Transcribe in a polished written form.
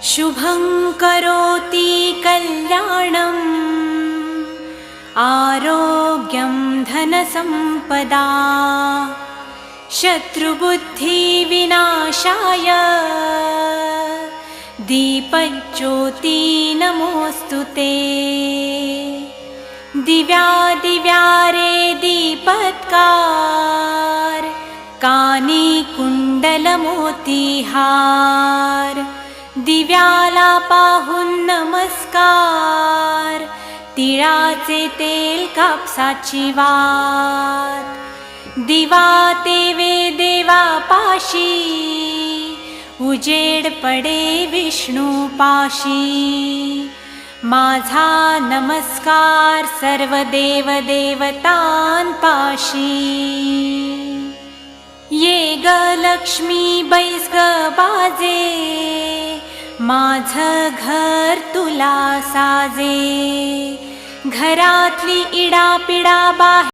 शुभं करोति कल्याणम् आरोग्यं धनसम्पदा शत्रुबुद्धिविनाशाय दीपज्योति नमोऽस्तुते। दिव्या दिव्या रे दीपत्कार कानी कुंडलमोतीहार दिव्याला पाहून नमस्कार तिळाचे तेल कापसाची वात दिवा तेवे देवा पाशी उजेड पडे विष्णू पाशी माझा नमस्कार सर्व देव देवतांपाशी। ये ग लक्ष्मी बैस ग बाजे माझं घर तुला साजे घरातली इडापिडा बाहेर